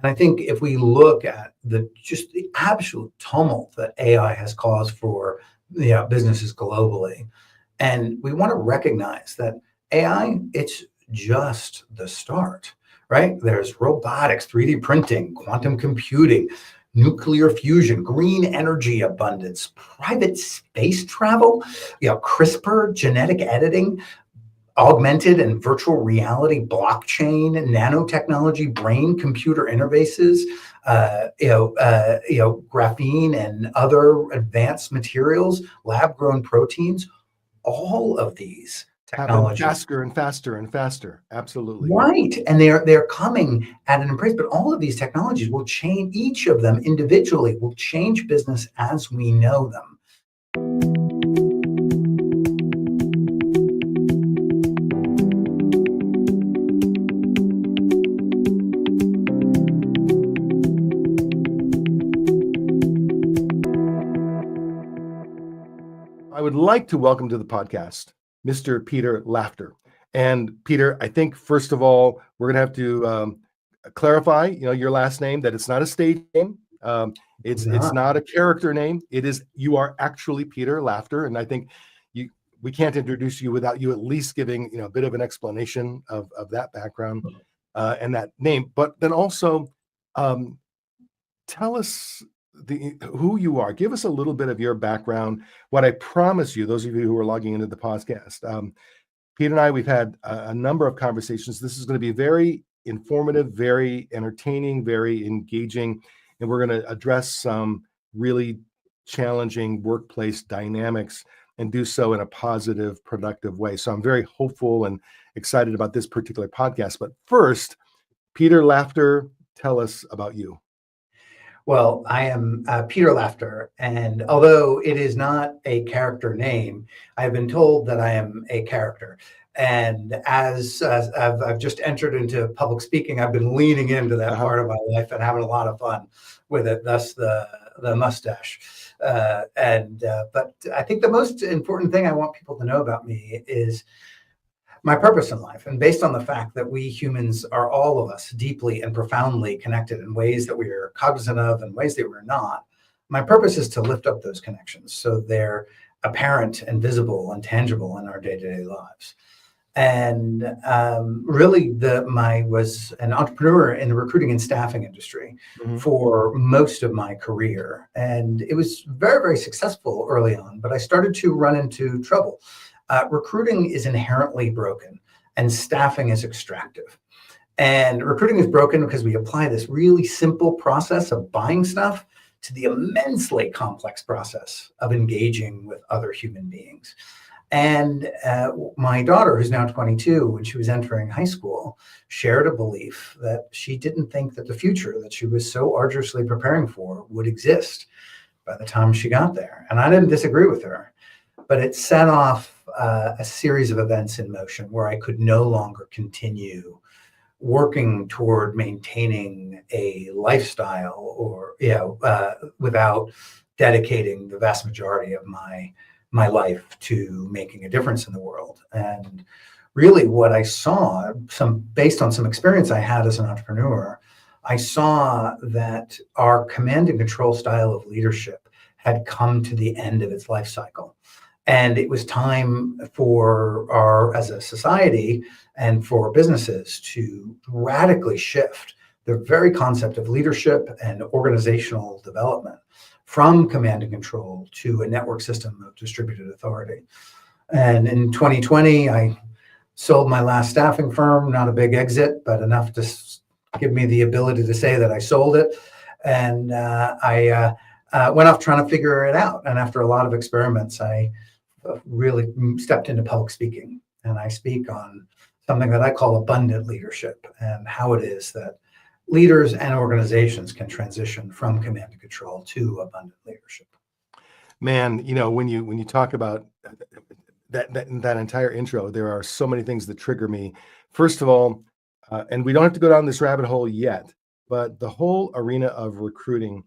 And I think if we look at just the absolute tumult that AI has caused for businesses globally, and we want to recognize that AI, it's just the start, right? There's robotics, 3D printing, quantum computing, nuclear fusion, green energy abundance, private space travel, CRISPR, genetic editing, augmented and virtual reality, blockchain, nanotechnology, brain computer interfaces, graphene and other advanced materials, lab grown proteins, all of these happen technologies faster and faster and faster. Absolutely. right, and they're coming at an embrace, but all of these technologies will change. Each of them individually will change business as we know them. I would like to welcome to the podcast Mr. Peter Laughter. And Peter, I think first of all, we're going to have to clarify, your last name, that it's not a stage name. It's not a character name. You are actually Peter Laughter. And I think we can't introduce you without you at least giving, a bit of an explanation of that background and that name. But then also tell us who you are. Give us a little bit of your background. What I promise you, those of you who are logging into the podcast, Peter and I, we've had a number of conversations. This is going to be very informative, very entertaining, very engaging, and we're going to address some really challenging workplace dynamics and do so in a positive, productive way. So I'm very hopeful and excited about this particular podcast. But first, Peter Laughter, tell us about you. Well, I am Peter Laughter, and although it is not a character name, I've been told that I am a character. And as I've just entered into public speaking, I've been leaning into that part of my life and having a lot of fun with it. Thus the mustache. But I think the most important thing I want people to know about me is my purpose in life. And based on the fact that we humans are, all of us, deeply and profoundly connected in ways that we are cognizant of and ways that we're not, my purpose is to lift up those connections so they're apparent and visible and tangible in our day-to-day lives. And really, was an entrepreneur in the recruiting and staffing industry for most of my career. And it was very, very successful early on, but I started to run into trouble. Recruiting is inherently broken and staffing is extractive. And recruiting is broken because we apply this really simple process of buying stuff to the immensely complex process of engaging with other human beings. And my daughter, who's now 22, when she was entering high school, shared a belief that she didn't think that the future that she was so arduously preparing for would exist by the time she got there. And I didn't disagree with her, but it set off a series of events in motion where I could no longer continue working toward maintaining a lifestyle or without dedicating the vast majority of my life to making a difference in the world. And really what I saw, based on some experience I had as an entrepreneur, I saw that our command and control style of leadership had come to the end of its life cycle. And it was time for as a society and for businesses to radically shift the very concept of leadership and organizational development from command and control to a network system of distributed authority. And in 2020, I sold my last staffing firm, not a big exit, but enough to give me the ability to say that I sold it. And I went off trying to figure it out. And after a lot of experiments, I really stepped into public speaking. And I speak on something that I call abundant leadership and how it is that leaders and organizations can transition from command and control to abundant leadership. Man, when you talk about that entire intro, there are so many things that trigger me. First of all, and we don't have to go down this rabbit hole yet, but the whole arena of recruiting,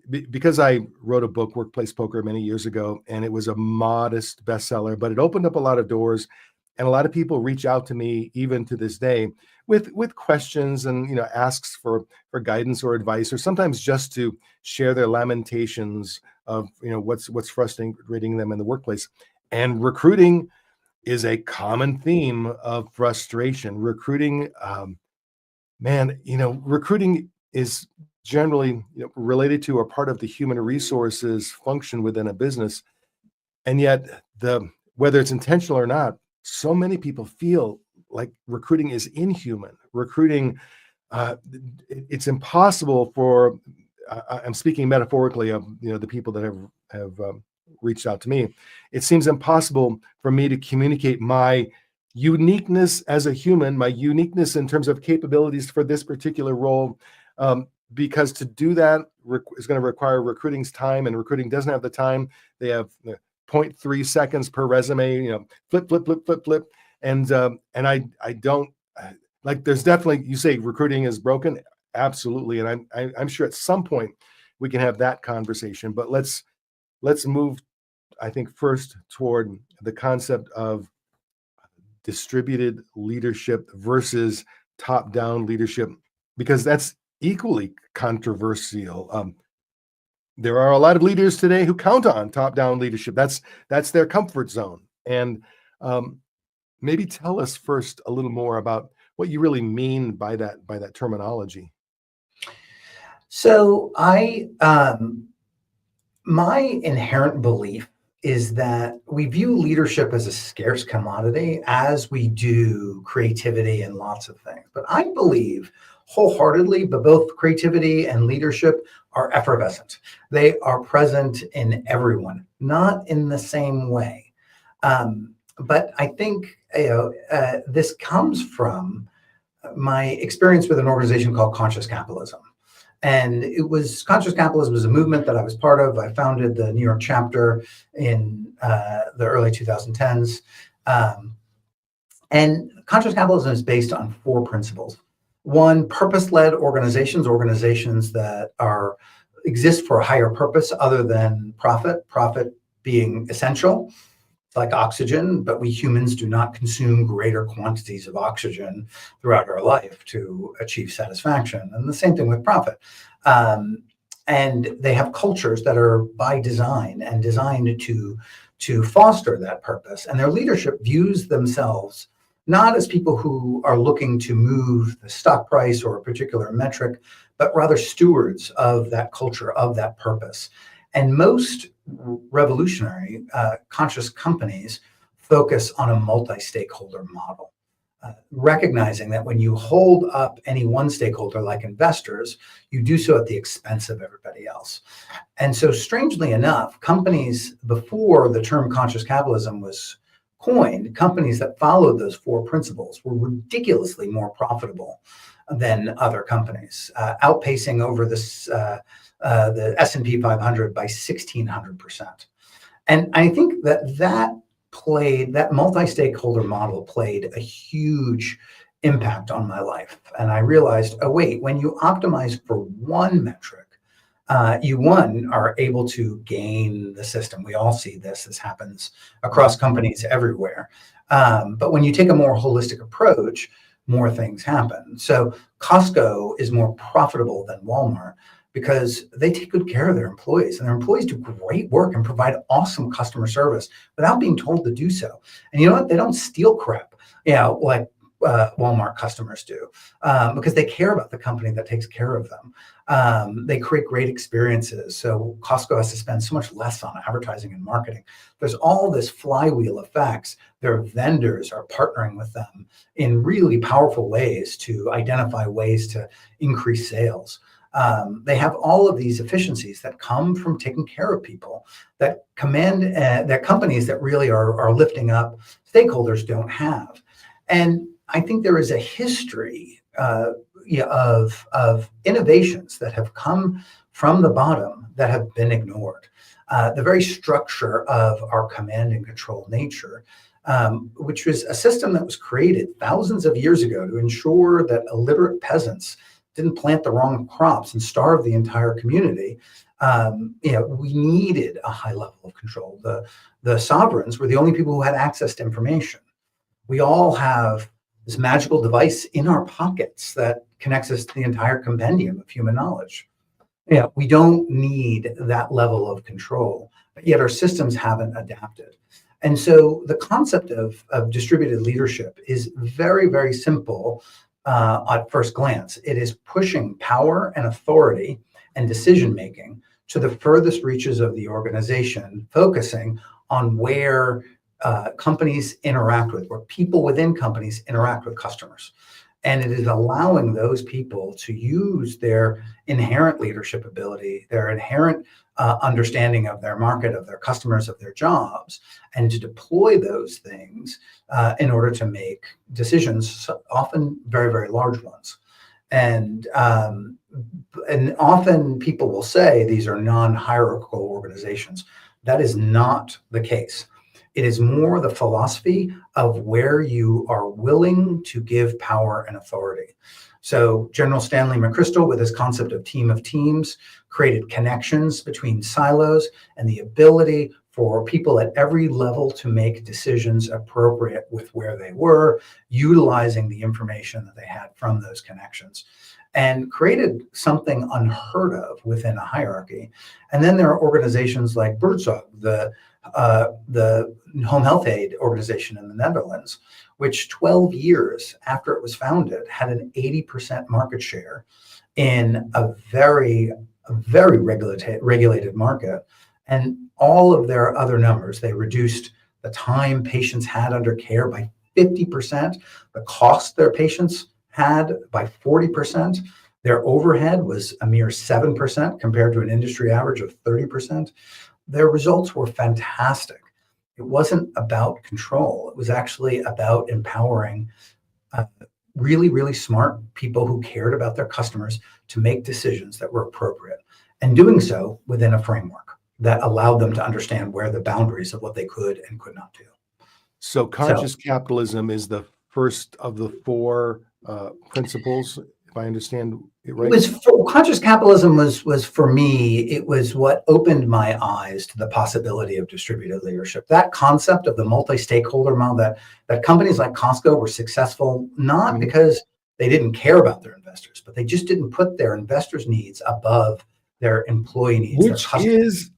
because I wrote a book, Workplace Poker, many years ago, and it was a modest bestseller, but it opened up a lot of doors. And a lot of people reach out to me even to this day with questions and asks for guidance or advice, or sometimes just to share their lamentations of what's frustrating them in the workplace. And recruiting is a common theme of frustration. Recruiting, recruiting is generally related to or part of the human resources function within a business. And yet, whether it's intentional or not, so many people feel like recruiting is inhuman. Recruiting, it's impossible for. I'm speaking metaphorically of the people that have reached out to me. It seems impossible for me to communicate my uniqueness as a human, my uniqueness in terms of capabilities for this particular role, because to do that is going to require recruiting's time, and recruiting doesn't have the time. They have 0.3 seconds per resume, flip. And I don't like, there's definitely, you say recruiting is broken. Absolutely. And I'm sure at some point we can have that conversation, but let's move, I think, first toward the concept of distributed leadership versus top-down leadership, because that's equally controversial. There are a lot of leaders today who count on top-down leadership. That's their comfort zone. And maybe tell us first a little more about what you really mean by that terminology. So my inherent belief is that we view leadership as a scarce commodity, as we do creativity and lots of things. But I believe wholeheartedly, but both creativity and leadership are effervescent. They are present in everyone, not in the same way. But I think this comes from my experience with an organization called Conscious Capitalism. And Conscious Capitalism was a movement that I was part of. I founded the New York chapter in the early 2010s. And Conscious Capitalism is based on 4 principles. One, purpose-led organizations that exist for a higher purpose other than profit being essential, like oxygen, but we humans do not consume greater quantities of oxygen throughout our life to achieve satisfaction. And the same thing with profit. And they have cultures that are by design and designed to foster that purpose. And their leadership views themselves not as people who are looking to move the stock price or a particular metric, but rather stewards of that culture, of that purpose. And most revolutionary conscious companies focus on a multi-stakeholder model, recognizing that when you hold up any one stakeholder, like investors, you do so at the expense of everybody else. And so, strangely enough, companies, before the term conscious capitalism was coined, companies that followed those 4 principles were ridiculously more profitable than other companies, outpacing over the S&P 500 by 1,600%. And I think that multi-stakeholder model played a huge impact on my life. And I realized, oh wait, when you optimize for one metric, you are able to gain the system. We all see this. This happens across companies everywhere. But when you take a more holistic approach, more things happen. So Costco is more profitable than Walmart because they take good care of their employees, and their employees do great work and provide awesome customer service without being told to do so. And you know what? They don't steal crap, like Walmart customers do, because they care about the company that takes care of them. They create great experiences. So Costco has to spend so much less on advertising and marketing. There's all this flywheel effects. Their vendors are partnering with them in really powerful ways to identify ways to increase sales. They have all of these efficiencies that come from taking care of people that that companies that really are lifting up stakeholders don't have. And I think there is a history of innovations that have come from the bottom that have been ignored. The very structure of our command and control nature, which was a system that was created thousands of years ago to ensure that illiterate peasants didn't plant the wrong crops and starve the entire community. We needed a high level of control. The sovereigns were the only people who had access to information. We all have this magical device in our pockets that connects us to the entire compendium of human knowledge. Yeah, we don't need that level of control, but yet our systems haven't adapted. And so the concept of distributed leadership is very, very simple at first glance. It is pushing power and authority and decision making to the furthest reaches of the organization, focusing on where companies interact with, where people within companies interact with customers. And it is allowing those people to use their inherent leadership ability, their inherent understanding of their market, of their customers, of their jobs, and to deploy those things in order to make decisions, often very, very large ones. And often people will say these are non-hierarchical organizations. That is not the case. It is more the philosophy of where you are willing to give power and authority. So General Stanley McChrystal, with his concept of team of teams, created connections between silos and the ability for people at every level to make decisions appropriate with where they were, utilizing the information that they had from those connections, and created something unheard of within a hierarchy. And then there are organizations like Buurtzorg, the home health aid organization in the Netherlands, which 12 years after it was founded had an 80% market share in a very, very regulated market. And all of their other numbers, they reduced the time patients had under care by 50%, the cost their patients had by 40%. Their overhead was a mere 7% compared to an industry average of 30%. Their results were fantastic. It wasn't about control. It was actually about empowering really, really smart people who cared about their customers to make decisions that were appropriate, and doing so within a framework that allowed them to understand where the boundaries of what they could and could not do. So conscious capitalism is the first of the four principles, if I understand it right. Conscious capitalism was for me, it was what opened my eyes to the possibility of distributed leadership. That concept of the multi-stakeholder model, that companies like Costco were successful, not because they didn't care about their investors, but they just didn't put their investors' needs above their employee needs. Which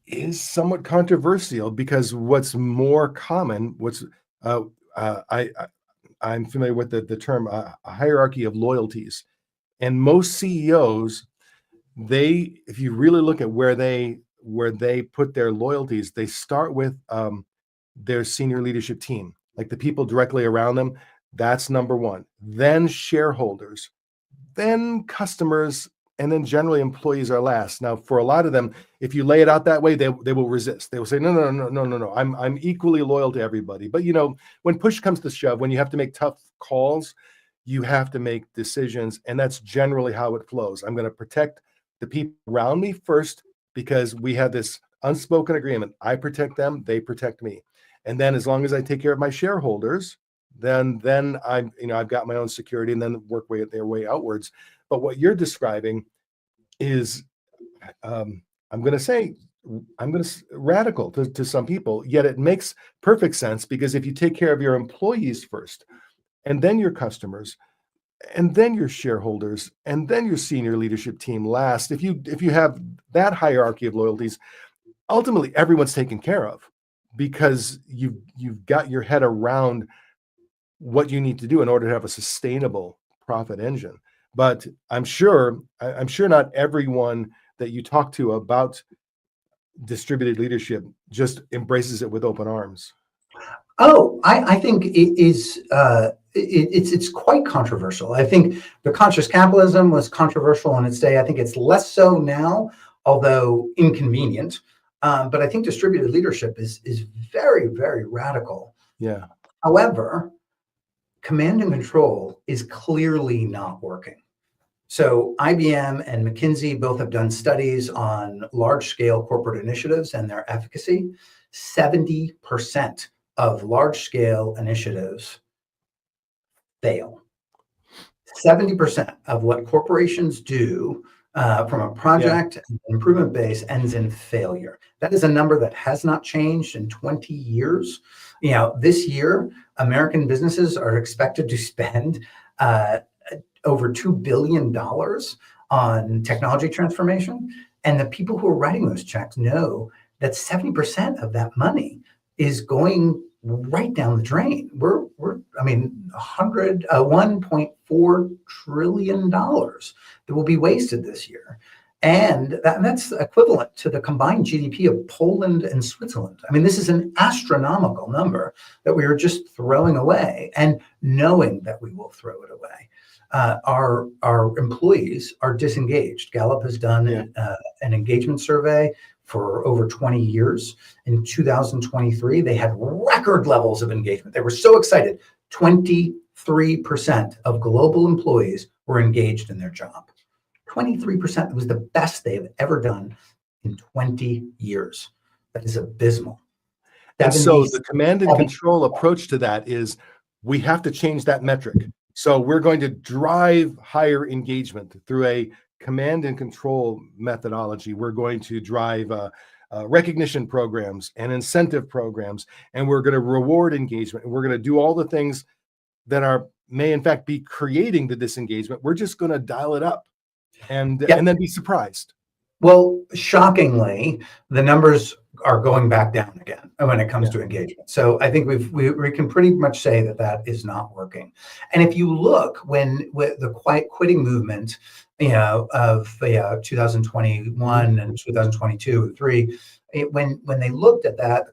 is somewhat controversial, because what's more common, I'm familiar with the term a hierarchy of loyalties. And most CEOs, if you really look at where they put their loyalties, they start with their senior leadership team, like the people directly around them. That's number one. Then shareholders, then customers, and then generally employees are last. Now, for a lot of them, if you lay it out that way, they will resist. They will say, no. I'm equally loyal to everybody. But when push comes to shove, when you have to make tough calls, you have to make decisions, and that's generally how it flows. I'm going to protect the people around me first, because we have this unspoken agreement. I protect them, they protect me. And then as long as I take care of my shareholders, then I've got my own security, and then work their way outwards. But what you're describing is, I'm going to say radical to some people, yet it makes perfect sense, because if you take care of your employees first, and then your customers, and then your shareholders, and then your senior leadership team last, if you have that hierarchy of loyalties, ultimately everyone's taken care of, because you've got your head around what you need to do in order to have a sustainable profit engine. But I'm sure not everyone that you talk to about distributed leadership just embraces it with open arms. Oh, I think it is. It's quite controversial. I think the conscious capitalism was controversial in its day. I think it's less so now, although inconvenient. But I think distributed leadership is very, very radical. Yeah. However, command and control is clearly not working. So IBM and McKinsey both have done studies on large-scale corporate initiatives and their efficacy. 70% of large-scale initiatives fail. 70% of what corporations do from a project improvement base ends in failure. That is a number that has not changed in 20 years. This year, American businesses are expected to spend over $2 billion on technology transformation. And the people who are writing those checks know that 70% of that money is going right down the drain. $1.4 trillion that will be wasted this year. And that's equivalent to the combined GDP of Poland and Switzerland. This is an astronomical number that we are just throwing away and knowing that we will throw it away. Our employees are disengaged. Gallup has done an engagement survey for over 20 years. In 2023, they had record levels of engagement. They were so excited. 23% of global employees were engaged in their job. 23% was the best they've ever done in 20 years. That is abysmal. And so the command and control approach to that is we have to change that metric. So we're going to drive higher engagement through a command and control methodology. We're going to drive recognition programs and incentive programs, and we're going to reward engagement. And we're going to do all the things that may in fact be creating the disengagement. We're just going to dial it up and then be surprised. Well, shockingly, the numbers are going back down again when it comes to engagement. So I think we can pretty much say that is not working. And if you look with the quiet quitting movement, of 2021 and 2022 and 3, when they looked at that,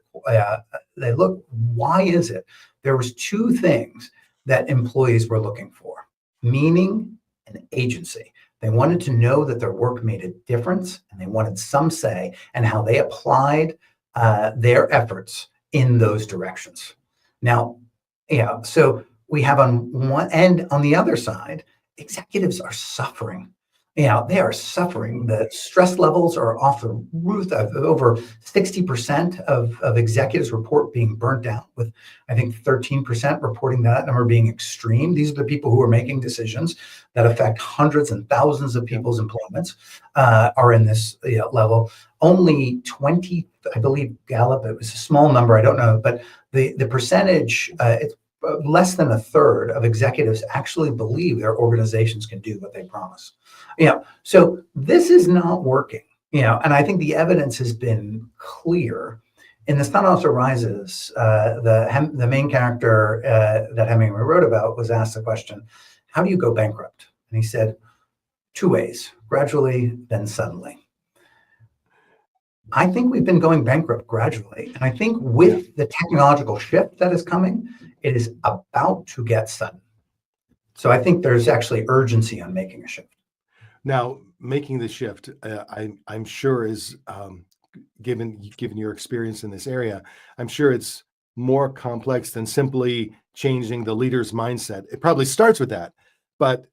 they looked, why is it? There was two things that employees were looking for: meaning and agency. They wanted to know that their work made a difference, and they wanted some say in how they applied their efforts in those directions. Now, so we have on one end, on the other side, executives are suffering. They are suffering. The stress levels are off the roof. Over 60% of executives report being burnt out, with I think 13% reporting that number being extreme. These are the people who are making decisions that affect hundreds and thousands of people's employments are in this level. Only 20, I believe Gallup, it was a small number, I don't know, but the percentage, it's less than a third of executives actually believe their organizations can do what they promise. So this is not working. And I think the evidence has been clear. In The Sun Also Rises, the main character that Hemingway wrote about was asked the question, how do you go bankrupt? And he said, 2 ways: gradually, then suddenly. I think we've been going bankrupt gradually. And I think with the technological shift that is coming, it is about to get sudden. So I think there's actually urgency on making a shift. Now, making the shift, I'm sure is, given your experience in this area, I'm sure it's more complex than simply changing the leader's mindset. It probably starts with that, but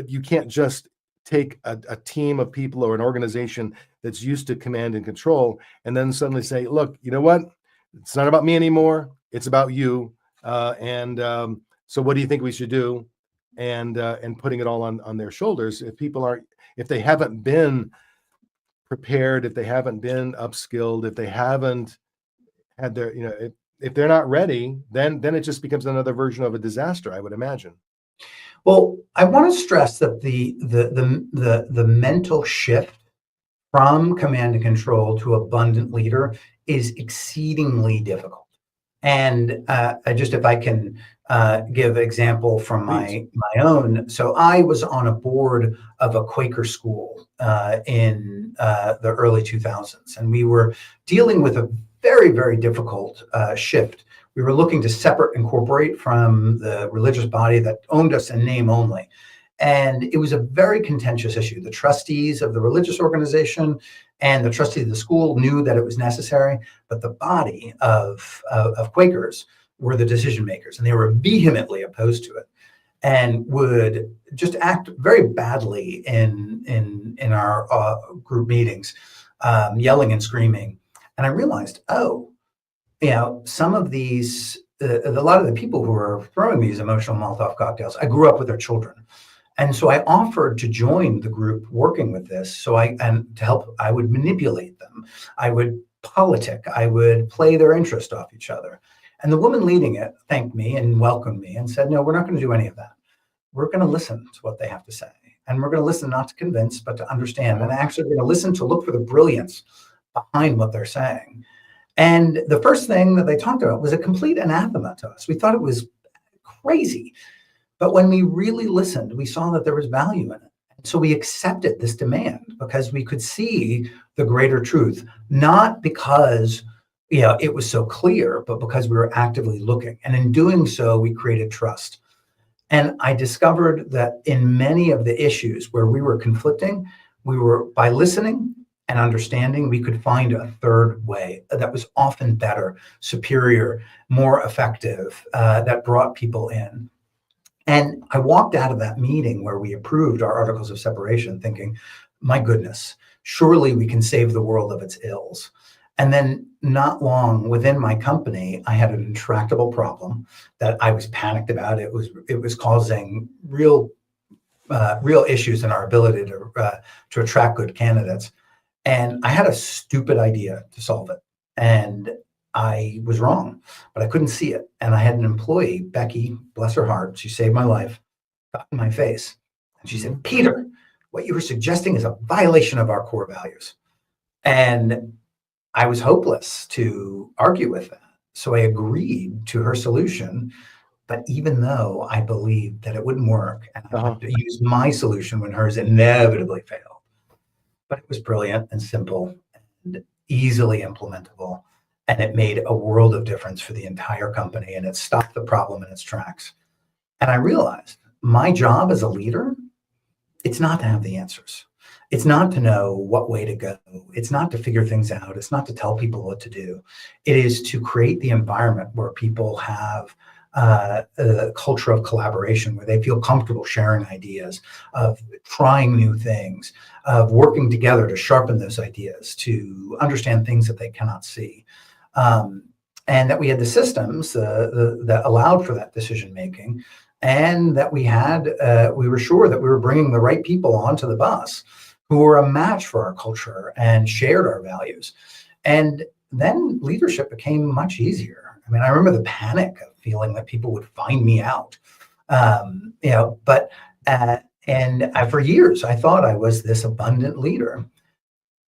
you can't just take a team of people or an organization that's used to command and control and then suddenly say, look, you know what? It's not about me anymore. It's about you. So what do you think we should do? And putting it all on their shoulders. If they haven't been prepared, if they haven't been upskilled, if they haven't had their, if they're not ready, then it just becomes another version of a disaster, I would imagine. Well, I want to stress that the mental shift from command and control to abundant leader is exceedingly difficult. And if I can give example from my own. So I was on a board of a Quaker school in the early 2000s, and we were dealing with a very, very difficult shift. We were looking to separate incorporate from the religious body that owned us in name only. And it was a very contentious issue. The trustees of the religious organization and the trustees of the school knew that it was necessary, but the body of Quakers were the decision makers, and they were vehemently opposed to it and would just act very badly in our group meetings, yelling and screaming. And I realized, some of these, a lot of the people who were throwing these emotional Molotov cocktails, I grew up with their children. And so I offered to join the group working with this. And to help, I would manipulate them. I would politic. I would play their interest off each other. And the woman leading it thanked me and welcomed me and said, no, we're not going to do any of that. We're going to listen to what they have to say. And we're going to listen not to convince, but to understand. And actually, we're going to listen to look for the brilliance behind what they're saying. And the first thing that they talked about was a complete anathema to us. We thought it was crazy. But when we really listened, we saw that there was value in it. And so we accepted this demand because we could see the greater truth, not because it was so clear, but because we were actively looking. And in doing so, we created trust. And I discovered that in many of the issues where we were conflicting, by listening and understanding, we could find a third way that was often better, superior, more effective, that brought people in. And I walked out of that meeting where we approved our articles of separation thinking, my goodness, surely we can save the world of its ills. And then not long within my company, I had an intractable problem that I was panicked about. It was causing real issues in our ability to attract good candidates. And I had a stupid idea to solve it. And I was wrong, but I couldn't see it. And I had an employee, Becky, bless her heart, she saved my life, got in my face. And she said, Peter, what you were suggesting is a violation of our core values. And I was hopeless to argue with that. So I agreed to her solution. But even though I believed that it wouldn't work, and I had to use my solution when hers inevitably failed. But it was brilliant and simple and easily implementable. And it made a world of difference for the entire company. And it stopped the problem in its tracks. And I realized my job as a leader, it's not to have the answers. It's not to know what way to go. It's not to figure things out. It's not to tell people what to do. It is to create the environment where people have a culture of collaboration, where they feel comfortable sharing ideas, of trying new things, of working together to sharpen those ideas, to understand things that they cannot see. And that we had the systems that allowed for that decision making, and that we were sure that we were bringing the right people onto the bus who were a match for our culture and shared our values. And then leadership became much easier. I mean, I remember the panic of feeling that people would find me out, for years, I thought I was this abundant leader.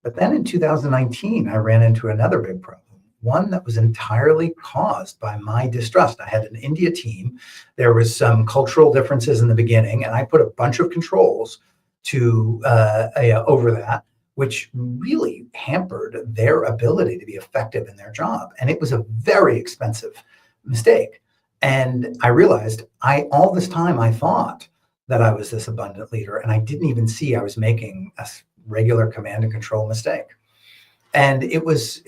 But then in 2019, I ran into another big problem, one that was entirely caused by my distrust. I had an India team. There was some cultural differences in the beginning, and I put a bunch of controls to over that, which really hampered their ability to be effective in their job. And it was a very expensive mistake. And I realized all this time I thought that I was this abundant leader, and I didn't even see I was making a regular command and control mistake. And it was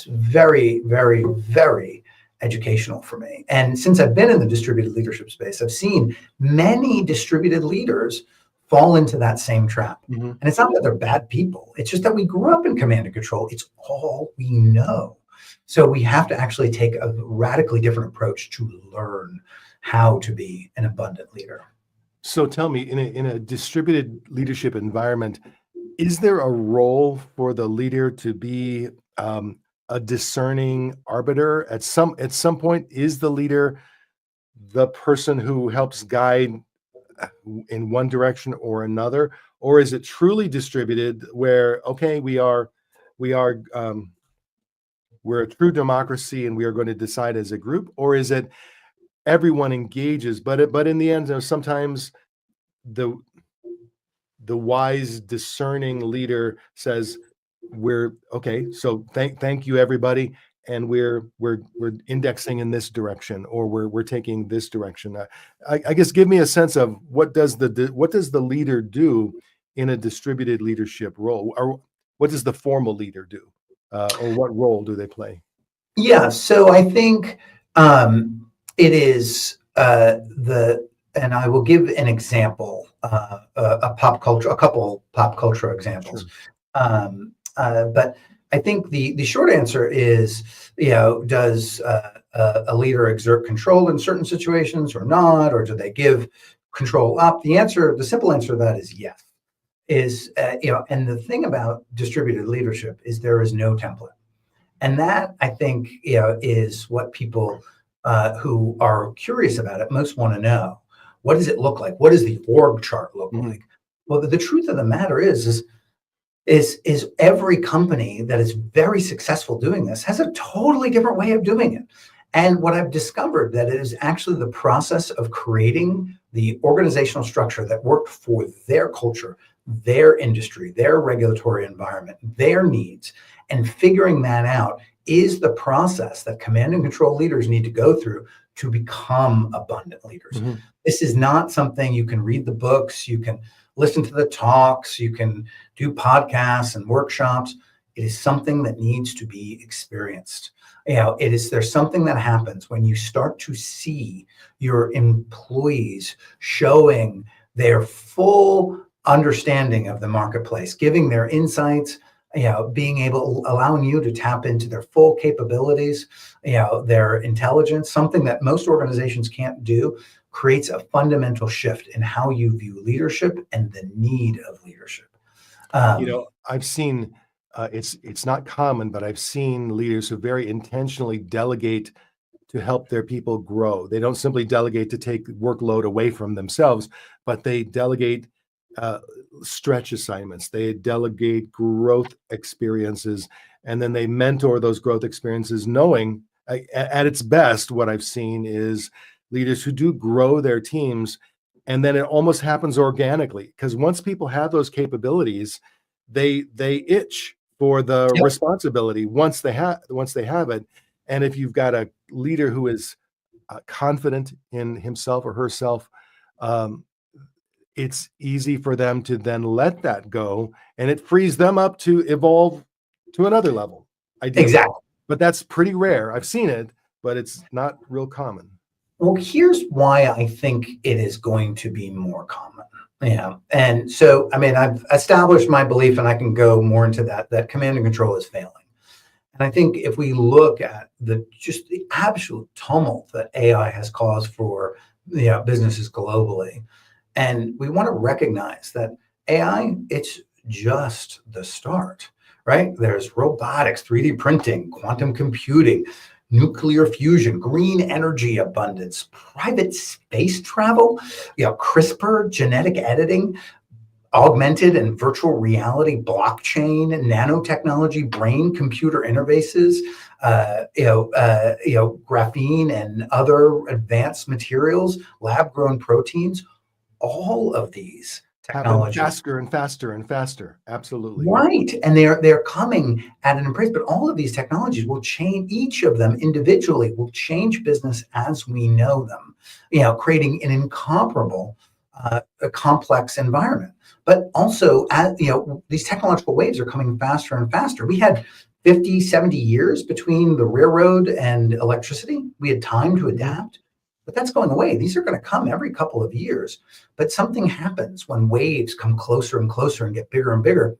very, very, very educational for me. And since I've been in the distributed leadership space, I've seen many distributed leaders fall into that same trap. Mm-hmm. And it's not that they're bad people. It's just that we grew up in command and control. It's all we know. So we have to actually take a radically different approach to learn how to be an abundant leader. So tell me, in a distributed leadership environment, is there a role for the leader to be a discerning arbiter? At some point, is the leader the person who helps guide in one direction or another, or is it truly distributed where, okay, we're a true democracy and we are going to decide as a group, or is it everyone engages, but in the end, sometimes the wise, discerning leader says, "We're okay. So thank you, everybody, and we're indexing in this direction, or we're taking this direction." I guess give me a sense of what does the leader do in a distributed leadership role, or what does the formal leader do, or what role do they play? Yeah, so I think it is and I will give an example, a couple pop culture examples. Sure. But I think the short answer is, does a leader exert control in certain situations or not, or do they give control up? The simple answer to that is yes. And the thing about distributed leadership is there is no template. And that, I think, is what people who are curious about it most want to know. What does it look like? What does the org chart look like? Well, the truth of the matter is every company that is very successful doing this has a totally different way of doing it. And what I've discovered that it is actually the process of creating the organizational structure that worked for their culture, their industry, their regulatory environment, their needs, and figuring that out is the process that command and control leaders need to go through to become abundant leaders. This is not something you can read the books, you can listen to the talks, you can do podcasts and workshops. It is something that needs to be experienced. There's something that happens when you start to see your employees showing their full understanding of the marketplace, giving their insights, allowing you to tap into their full capabilities, their intelligence, something that most organizations can't do, creates a fundamental shift in how you view leadership and the need of leadership. I've seen, it's not common, but I've seen leaders who very intentionally delegate to help their people grow. They don't simply delegate to take workload away from themselves, but they delegate stretch assignments. They delegate growth experiences, and then they mentor those growth experiences, knowing at its best, what I've seen is leaders who do grow their teams, and then it almost happens organically, because once people have those capabilities, they itch for the responsibility once they have it. And if you've got a leader who is confident in himself or herself, it's easy for them to then let that go, and it frees them up to evolve to another level. Exactly. But that's pretty rare. I've seen it, but it's not real common. Well, here's why I think it is going to be more common. And so, I've established my belief, and I can go more into that command and control is failing. And I think if we look at the absolute tumult that AI has caused for businesses globally, and we want to recognize that AI, it's just the start, right? There's robotics, 3D printing, quantum computing, nuclear fusion, green energy abundance, private space travel, CRISPR, genetic editing, augmented and virtual reality, blockchain, nanotechnology, brain computer interfaces, graphene and other advanced materials, lab grown proteins. All of these technologies faster and faster and faster. Absolutely. Right. And they're coming at an embrace, but all of these technologies will change, each of them individually will change business as we know them, creating an incomparable, a complex environment. But also, these technological waves are coming faster and faster. We had 50, 70 years between the railroad and electricity. We had time to adapt. But that's going away. These are going to come every couple of years. But something happens when waves come closer and closer and get bigger and bigger.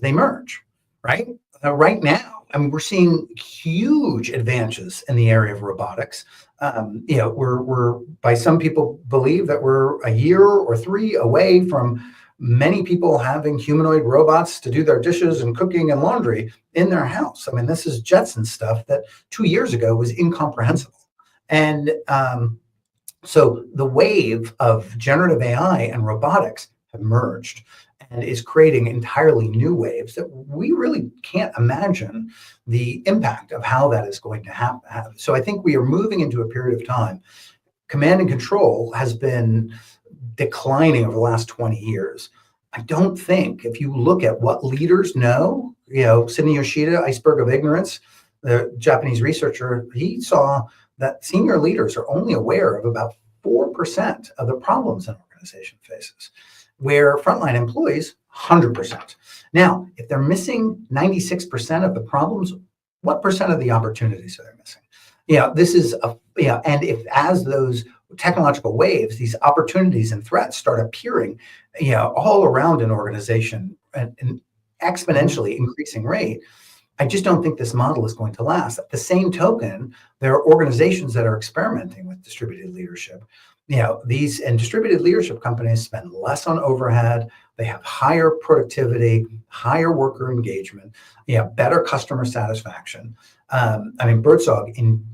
They merge, right? Right now, we're seeing huge advances in the area of robotics. We're by some people believe that we're a year or 3 away from many people having humanoid robots to do their dishes and cooking and laundry in their house. This is Jetson stuff that 2 years ago was incomprehensible. And so the wave of generative AI and robotics have merged and is creating entirely new waves that we really can't imagine the impact of how that is going to happen. So I think we are moving into a period of time. Command and control has been declining over the last 20 years. I don't think, if you look at what leaders know, Sidney Yoshida, Iceberg of Ignorance, the Japanese researcher, he saw that senior leaders are only aware of about 4% of the problems an organization faces, where frontline employees, 100%. Now, if they're missing 96% of the problems, what percent of the opportunities are they missing? This is and if as those technological waves, these opportunities and threats start appearing, all around an organization at an exponentially increasing rate, I just don't think this model is going to last. At the same token, there are organizations that are experimenting with distributed leadership. these and distributed leadership companies spend less on overhead. They have higher productivity, higher worker engagement, better customer satisfaction. Birdsong in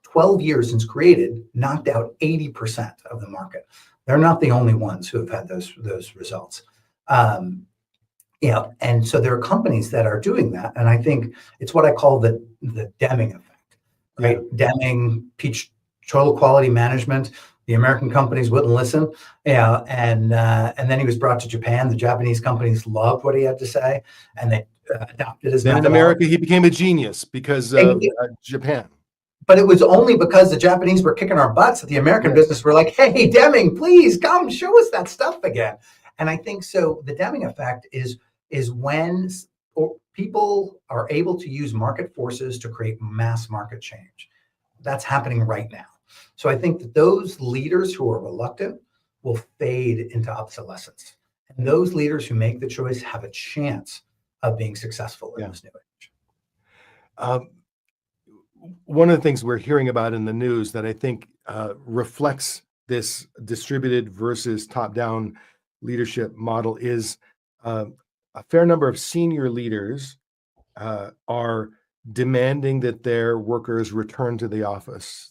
12 years since created, knocked out 80% of the market. They're not the only ones who have had those results. And so there are companies that are doing that. And I think it's what I call the Deming effect, right? Yeah. Deming, total quality management. The American companies wouldn't listen. And then he was brought to Japan. The Japanese companies loved what he had to say, and they adopted his methodology. Then in America, he became a genius because of Japan. But it was only because the Japanese were kicking our butts that the American business were like, hey, Deming, please come show us that stuff again. And I think so the Deming effect is when people are able to use market forces to create mass market change. That's happening right now. So I think that those leaders who are reluctant will fade into obsolescence. And those leaders who make the choice have a chance of being successful in this new age. One of the things we're hearing about in the news that I think reflects this distributed versus top-down leadership model is a fair number of senior leaders are demanding that their workers return to the office.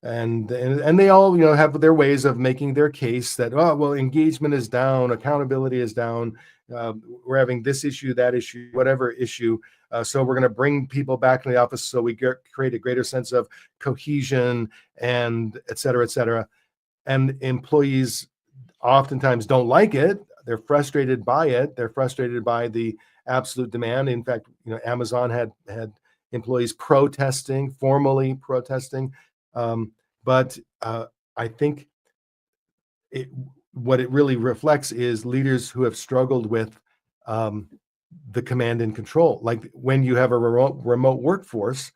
And they all, have their ways of making their case that, engagement is down, accountability is down, we're having this issue, that issue, whatever issue. So we're going to bring people back in the office so we create a greater sense of cohesion and et cetera, et cetera. And employees oftentimes don't like it. They're frustrated by it. They're frustrated by the absolute demand. In fact, Amazon had employees formally protesting. But I think what it really reflects is leaders who have struggled with the command and control. Like when you have a remote workforce,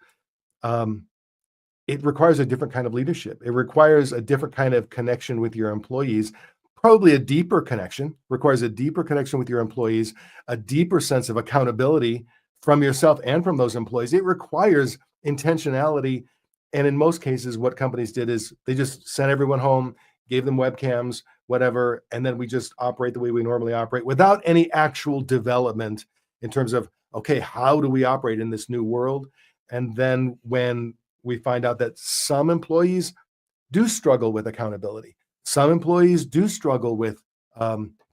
it requires a different kind of leadership. It requires a different kind of connection with your employees, probably a deeper connection, requires a deeper connection with your employees, a deeper sense of accountability from yourself and from those employees. It requires intentionality. And in most cases, what companies did is they just sent everyone home, gave them webcams, whatever, and then we just operate the way we normally operate without any actual development in terms of, okay, how do we operate in this new world? And then when we find out that some employees do struggle with accountability, some employees do struggle with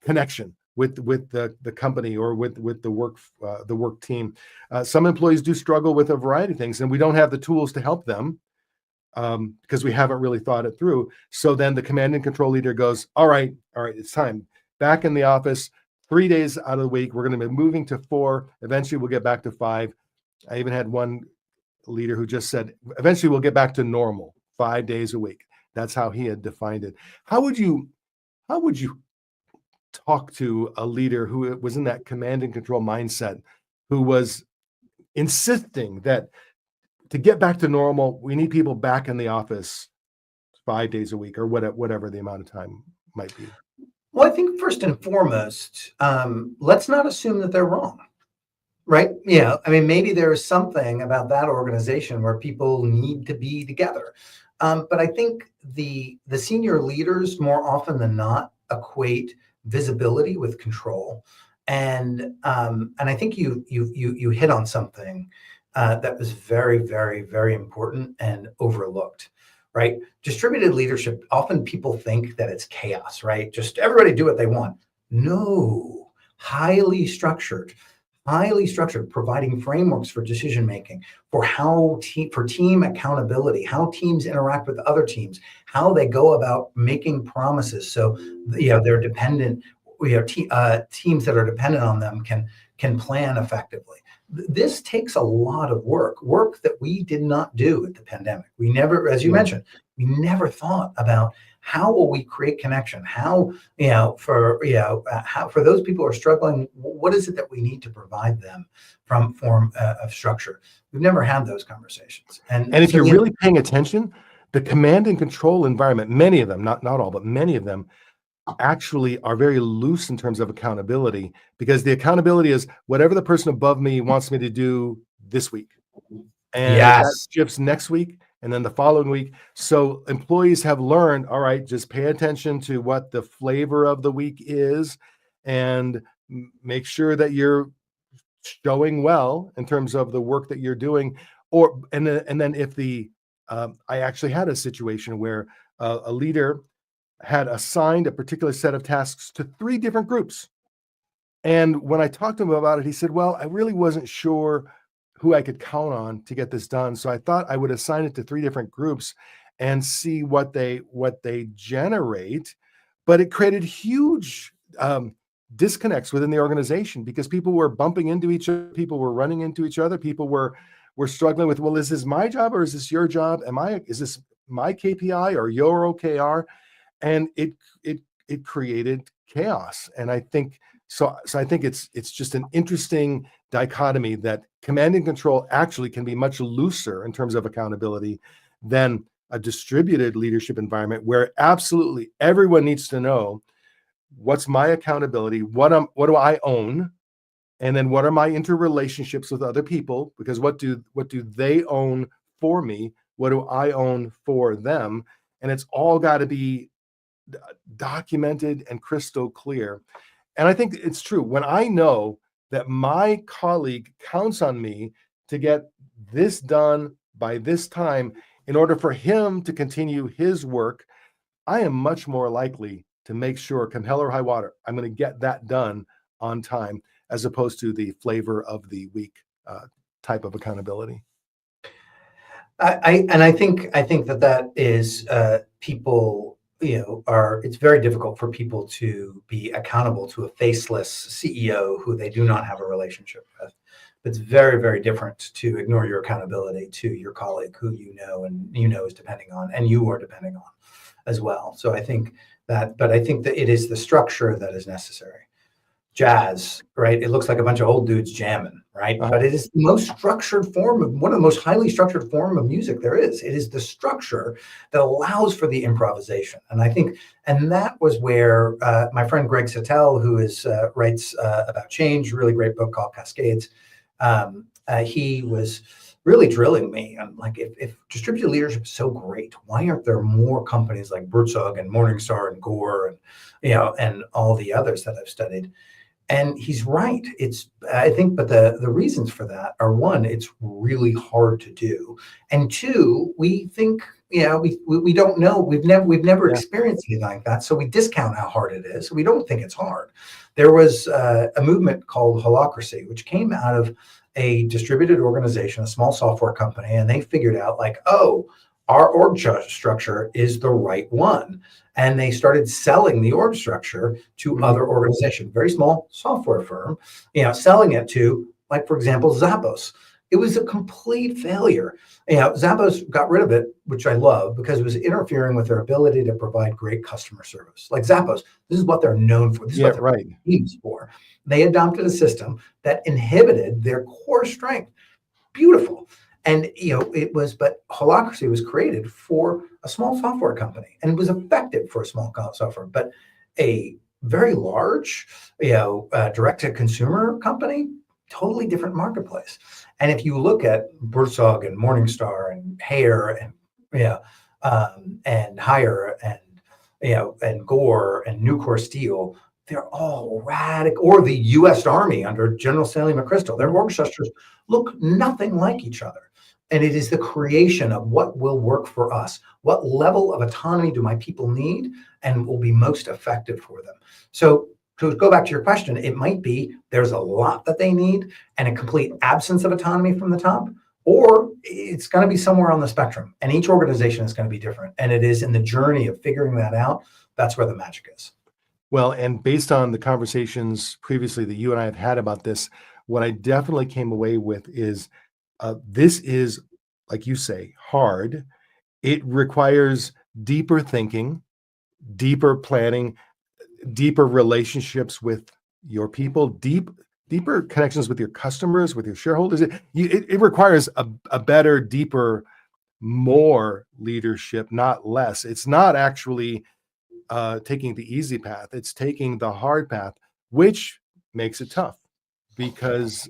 connection with the company or with the work team. Some employees do struggle with a variety of things, and we don't have the tools to help them because we haven't really thought it through. So then the command and control leader goes, all right, it's time. Back in the office, 3 days out of the week. We're going to be moving to 4. Eventually, we'll get back to 5. I even had one leader who just said, eventually, we'll get back to normal, 5 days a week. That's how he had defined it. How would you talk to a leader who was in that command and control mindset, who was insisting that to get back to normal, we need people back in the office 5 days a week or whatever the amount of time might be? Well, I think first and foremost, let's not assume that they're wrong, right? Maybe there is something about that organization where people need to be together. But I think the senior leaders more often than not equate visibility with control, and I think you hit on something that was very, very, very important and overlooked, right? Distributed leadership, often people think that it's chaos, right? Just everybody do what they want. No, highly structured, providing frameworks for decision making, for for team accountability, how teams interact with other teams, how they go about making promises. So they're dependent. Teams that are dependent on them can plan effectively. This takes a lot of work that we did not do at the pandemic. We never, as you mentioned, we never thought about how will we create connection? How, for those people who are struggling, what is it that we need to provide them from form of structure? We've never had those conversations. And if you're really paying attention, the command and control environment, many of them, not all, but many of them actually are very loose in terms of accountability, because the accountability is whatever the person above me wants me to do this week. And if that shifts next week, and then the following week. So employees have learned, all right, just pay attention to what the flavor of the week is, and make sure that you're showing well in terms of the work that you're doing. And then if I actually had a situation where a leader had assigned a particular set of tasks to 3 different groups. And when I talked to him about it, he said, well, I really wasn't sure who I could count on to get this done. So I thought I would assign it to 3 different groups and see what they generate. But it created huge disconnects within the organization, because people were bumping into each other, people were running into each other, people were struggling with, well, is this my job or is this your job? Is this my KPI or your OKR? And it created chaos. And I think I think it's just an interesting dichotomy that command and control actually can be much looser in terms of accountability than a distributed leadership environment, where absolutely everyone needs to know what's my accountability, what do I own, and then what are my interrelationships with other people, because what do they own for me, what do I own for them, and it's all got to be documented and crystal clear. And I think it's true. When I know that my colleague counts on me to get this done by this time in order for him to continue his work, I am much more likely to make sure, come hell or high water, I'm going to get that done on time, as opposed to the flavor of the week type of accountability. I think that is people, it's very difficult for people to be accountable to a faceless CEO who they do not have a relationship with. It's very, very different to ignore your accountability to your colleague who and is depending on, and you are depending on as well. So I think that it is the structure that is necessary. Jazz, right? It looks like a bunch of old dudes jamming, right? But it is the most structured form of one of the most highly structured form of music there is. It is the structure that allows for the improvisation. And I think, and that was where my friend Greg Sattel, who writes about change, really great book called Cascades. He was really drilling me on, like, if distributed leadership is so great, why aren't there more companies like Burzog and Morningstar and Gore and and all the others that I've studied? And he's right. I think, but the reasons for that are, one, it's really hard to do, and two, we think, we don't know. We've never experienced anything like that, so we discount how hard it is. We don't think it's hard. There was a movement called Holacracy, which came out of a distributed organization, a small software company, and they figured out, like, oh, our org structure is the right one. And they started selling the org structure to other organizations, very small software firm, selling it to, like, for example, Zappos. It was a complete failure. Zappos got rid of it, which I love, because it was interfering with their ability to provide great customer service. Like, Zappos, this is what they're known for. This is what they're famous for. They adopted a system that inhibited their core strength. Beautiful. And but Holacracy was created for a small software company, and it was effective for a small software, but a very large, direct-to-consumer company, totally different marketplace. And if you look at Burzog and Morningstar and Haier and Haier and Gore and Nucor Steel, they're all radical, or the U.S. Army under General Stanley McChrystal. Their org structures look nothing like each other. And it is the creation of what will work for us. What level of autonomy do my people need and will be most effective for them? So to go back to your question, it might be there's a lot that they need and a complete absence of autonomy from the top, or it's going to be somewhere on the spectrum. And each organization is going to be different. And it is in the journey of figuring that out, that's where the magic is. Well, and based on the conversations previously that you and I have had about this, what I definitely came away with is this is, like you say, hard. It requires deeper thinking, deeper planning, deeper relationships with your people, deeper connections with your customers, with your shareholders. It requires a better, deeper, more leadership, not less. It's not actually taking the easy path. It's taking the hard path, which makes it tough, because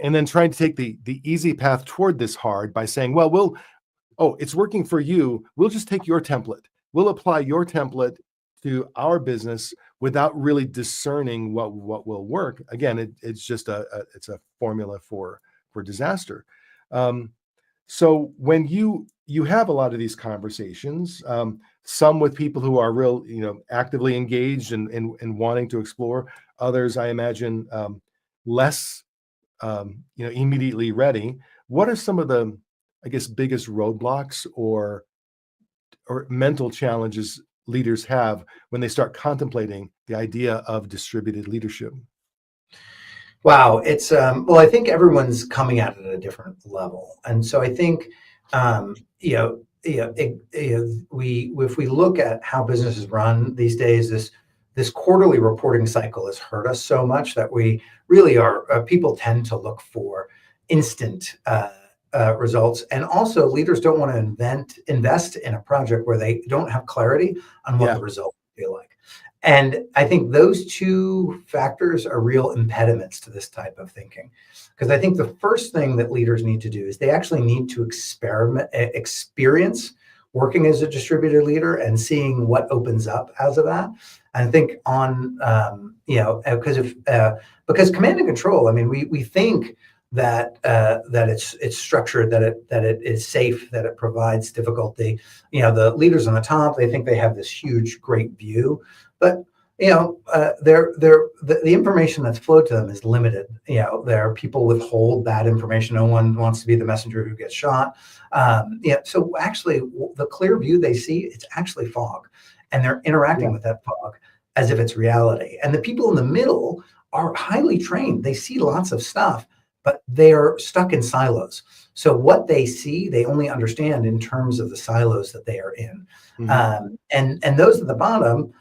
and then trying to take the easy path toward this hard by saying, well, it's working for you. We'll just take your template. We'll apply your template to our business without really discerning what will work. Again, it's just it's a formula for disaster. So when you have a lot of these conversations, some with people who are real, actively engaged and wanting to explore, others, I imagine, less, immediately ready. What are some of the, I guess, biggest roadblocks or mental challenges leaders have when they start contemplating the idea of distributed leadership? Wow, it's well, I think everyone's coming at it at a different level, and so I think if we look at how businesses run these days, this quarterly reporting cycle has hurt us so much that we really are people tend to look for instant results, and also leaders don't want to invest in a project where they don't have clarity on what the results feel like. And I think those two factors are real impediments to this type of thinking. Because I think the first thing that leaders need to do is they actually need to experience working as a distributed leader and seeing what opens up as of that. And I think because command and control, I mean, we think that it's structured, that it is safe, that it provides difficulty. The leaders on the top, they think they have this huge, great view. But the information that's flowed to them is limited. There are people withhold bad information. No one wants to be the messenger who gets shot. So actually, the clear view they see, it's actually fog, and they're interacting with that fog as if it's reality. And the people in the middle are highly trained. They see lots of stuff, but they are stuck in silos. So what they see, they only understand in terms of the silos that they are in. And those at the bottom,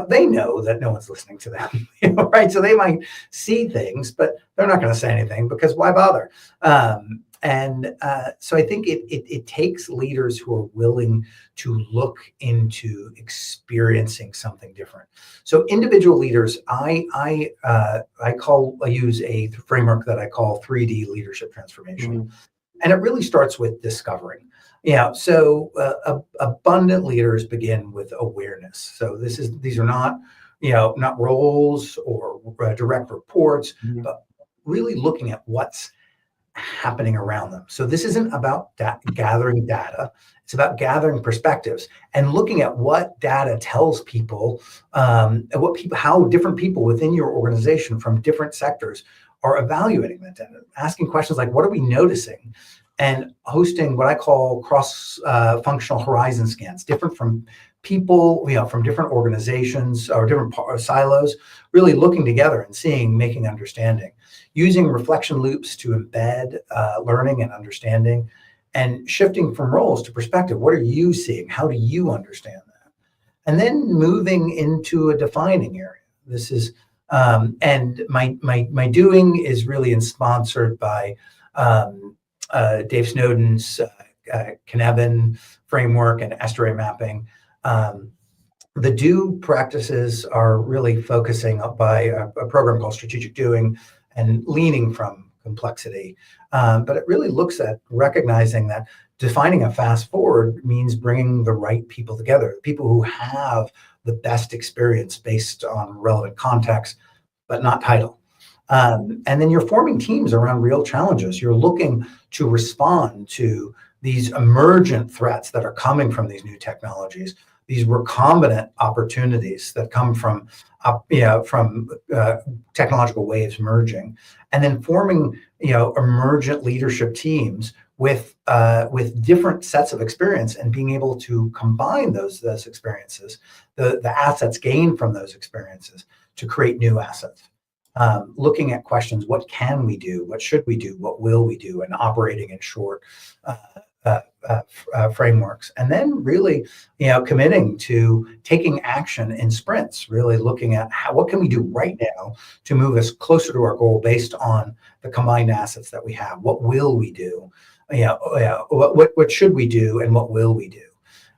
they know that no one's listening to them, right? So they might see things, but they're not going to say anything because why bother? So I think it takes leaders who are willing to look into experiencing something different. So individual leaders, I use a framework that I call 3D leadership transformation, and it really starts with discovering. So abundant leaders begin with awareness. So these are not roles or direct reports, but really looking at what's happening around them. So this isn't about gathering data. It's about gathering perspectives and looking at what data tells people, how different people within your organization from different sectors are evaluating that data, asking questions like, what are we noticing? And hosting what I call cross-functional horizon scans, different from people, from different organizations or different silos, really looking together and making understanding, using reflection loops to embed learning and understanding, and shifting from roles to perspective. What are you seeing? How do you understand that? And then moving into a defining area. This is, and my doing is really sponsored by Dave Snowden's Cynefin framework and estuary mapping. The do practices are really focusing by a program called Strategic Doing and leaning from complexity. But it really looks at recognizing that defining a fast forward means bringing the right people together, people who have the best experience based on relevant context, but not title. And then you're forming teams around real challenges. You're looking to respond to these emergent threats that are coming from these new technologies, these recombinant opportunities that come from technological waves merging, and then forming emergent leadership teams with different sets of experience and being able to combine those experiences, the assets gained from those experiences, to create new assets. Looking at questions, what can we do? What should we do? What will we do? And operating in short frameworks. And then really, committing to taking action in sprints, really looking at what can we do right now to move us closer to our goal based on the combined assets that we have. What will we do? What should we do? And what will we do?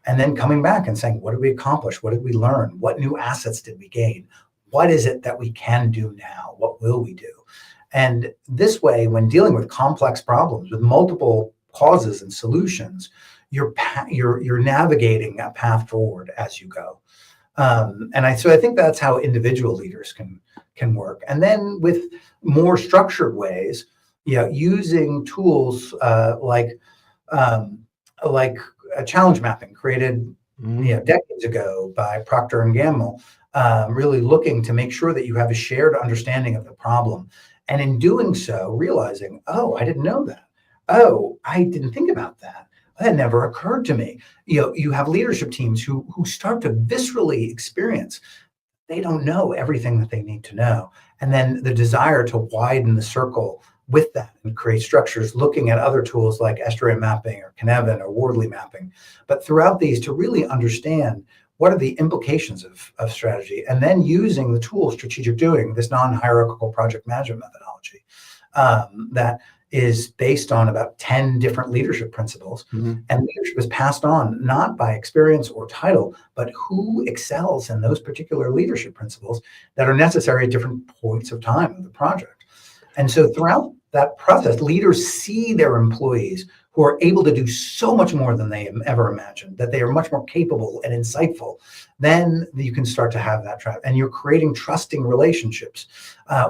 And then coming back and saying, what did we accomplish? What did we learn? What new assets did we gain? What is it that we can do now? What will we do? And this way, when dealing with complex problems with multiple causes and solutions, you're navigating a path forward as you go. So I think that's how individual leaders can work. And then with more structured ways, using tools like a challenge mapping created decades ago by Procter and Gamble, really looking to make sure that you have a shared understanding of the problem. And in doing so, realizing, oh, I didn't know that. Oh, I didn't think about that. That never occurred to me. You have leadership teams who start to viscerally experience they don't know everything that they need to know. And then the desire to widen the circle with that and create structures, looking at other tools like SRAM mapping or Cynefin or Wardley mapping. But throughout these, to really understand what are the implications of strategy, and then using the tool strategic doing, this non-hierarchical project management methodology that is based on about 10 different leadership principles. And leadership is passed on not by experience or title, but who excels in those particular leadership principles that are necessary at different points of time of the project. And so throughout that process, leaders see their employees who are able to do so much more than they ever imagined, that they are much more capable and insightful. Then you can start to have that trust, and you're creating trusting relationships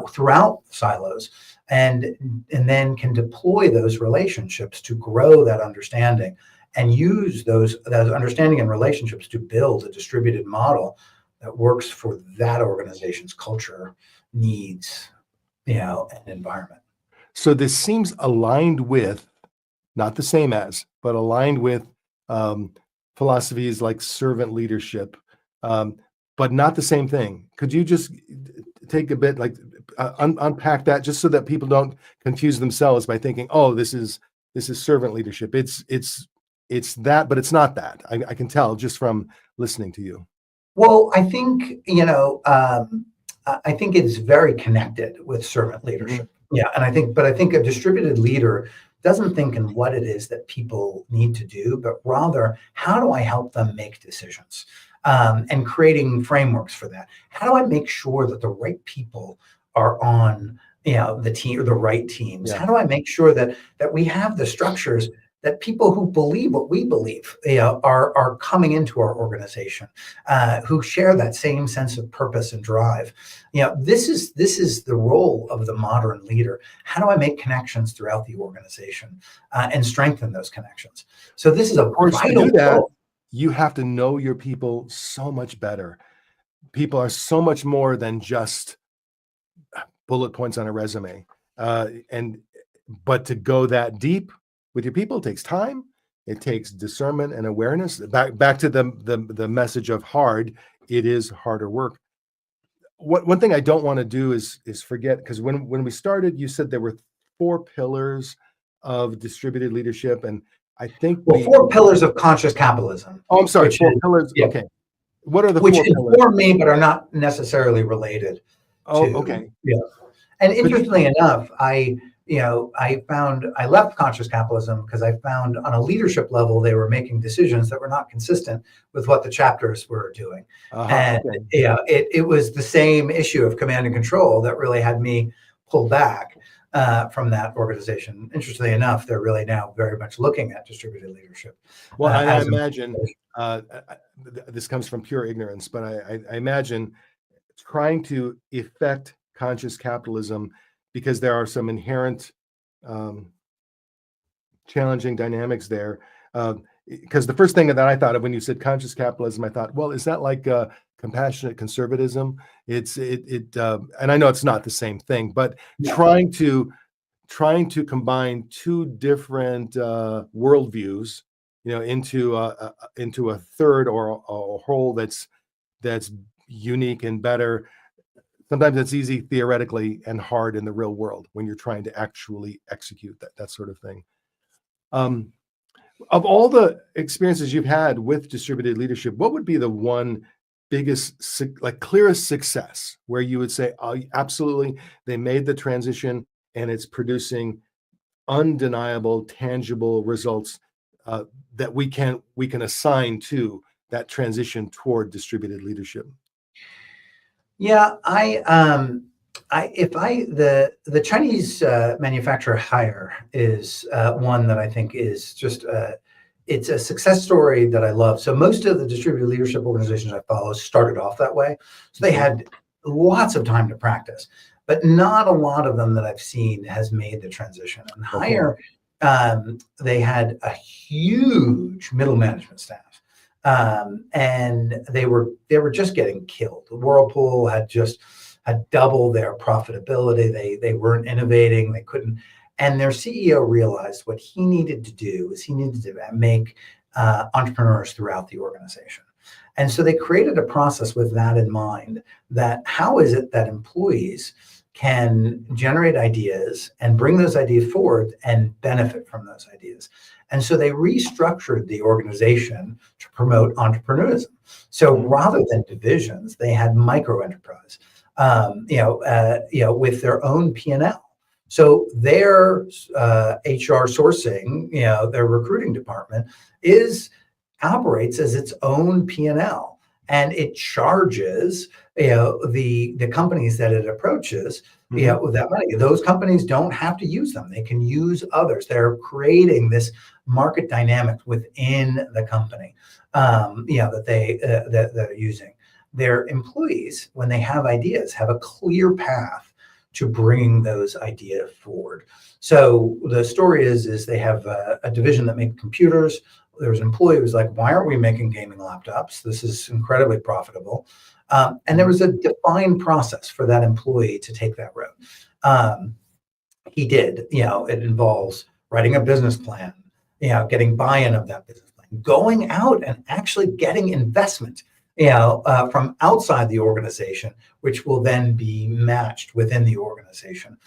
throughout silos. And then can deploy those relationships to grow that understanding and use those understanding and relationships to build a distributed model that works for that organization's culture, needs, and environment. So this seems aligned with, not the same as, but aligned with philosophies like servant leadership, but not the same thing. Could you just take a bit, like unpack that, just so that people don't confuse themselves by thinking, oh, this is servant leadership. It's that, but it's not that. I can tell just from listening to you. Well, I think I think it's very connected with servant leadership. Yeah, and I think a distributed leader doesn't think in what it is that people need to do, but rather how do I help them make decisions, and creating frameworks for that. How do I make sure that the right people are on the team or the right teams? How do I make sure that we have the structures that people who believe what we believe are coming into our organization, who share that same sense of purpose and drive. This is the role of the modern leader. How do I make connections throughout the organization and strengthen those connections? So this is a vital to do that, role. You have to know your people so much better. People are so much more than just bullet points on a resume. But to go that deep with your people takes time. It takes discernment and awareness. Back to the message of hard. It is harder work. One thing I don't want to do is forget, because when we started, you said there were 4 pillars of distributed leadership, and I think 4 pillars of conscious capitalism. Oh, I'm sorry, 4 pillars. Yeah. Okay. What are the 4 pillars? Which inform me, but are not necessarily related. Okay. Yeah. And interestingly enough, I left conscious capitalism because I found on a leadership level, they were making decisions that were not consistent with what the chapters were doing. It was the same issue of command and control that really had me pull back from that organization. Interestingly enough, they're really now very much looking at distributed leadership. Well, I imagine this comes from pure ignorance, but I imagine trying to effect conscious capitalism, because there are some inherent challenging dynamics there. Because the first thing that I thought of when you said conscious capitalism, I thought, well, is that like compassionate conservatism? And I know it's not the same thing, but trying to combine 2 different worldviews, into a third or a whole that's unique and better. Sometimes it's easy theoretically and hard in the real world when you're trying to actually execute that sort of thing. Of all the experiences you've had with distributed leadership, what would be the one biggest, clearest success where you would say, oh, absolutely, they made the transition and it's producing undeniable, tangible results that we can assign to that transition toward distributed leadership? Yeah, The Chinese manufacturer Haier is one that I think is just it's a success story that I love. So most of the distributed leadership organizations I follow started off that way. So they had lots of time to practice, but not a lot of them that I've seen has made the transition. And Haier, they had a huge middle management staff. And they were just getting killed. Whirlpool had double their profitability. They weren't innovating. They couldn't. And their CEO realized what he needed to do is he needed to make entrepreneurs throughout the organization. And so they created a process with that in mind, that how is it that employees can generate ideas and bring those ideas forward and benefit from those ideas. And so they restructured the organization to promote entrepreneurship. So rather than divisions, they had micro enterprise, with their own P&L. So their HR sourcing, their recruiting department operates as its own P&L, and it charges the companies that it approaches with that money. Those companies don't have to use them; they can use others. They're creating this market dynamic within the company, that they're using. Their employees, when they have ideas, have a clear path to bring those ideas forward. So the story is they have a division that makes computers. There was an employee who was like, why aren't we making gaming laptops? This is incredibly profitable. And there was a defined process for that employee to take that road. He did, it involves writing a business plan, getting buy-in of that business plan, going out and actually getting investment, from outside the organization, which will then be matched within the organization.